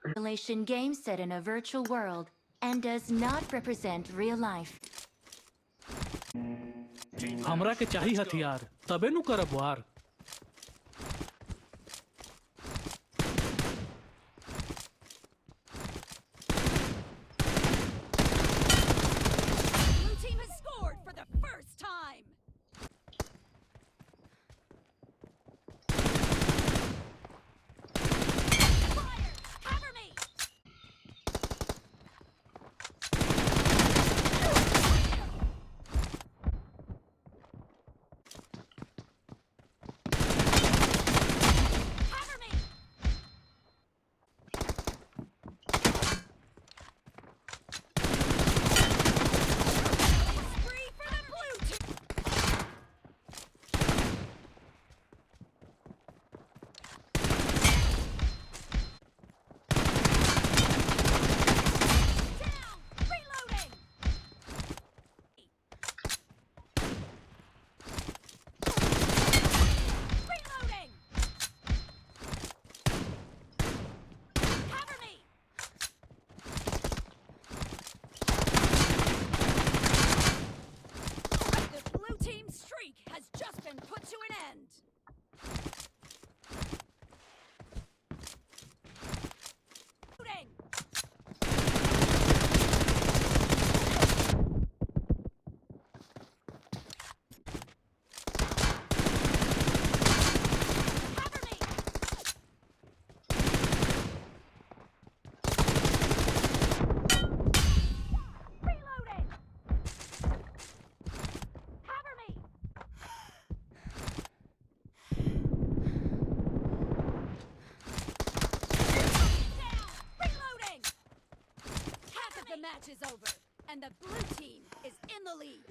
Simulation game set in a virtual world and does not represent real life. हमरा के चाही हथियार तबे नु करब वार। Blue team has scored for the first time. Fire! Cover me! Cover me! Spree for the blue team! Down! Reloading! Reloading! Cover me! The blue team's streak has just been put to an end. Reloading! Cover me! Reloading! Cover me! Down! Reloading! Half of the match is over, and the blue team is in the lead.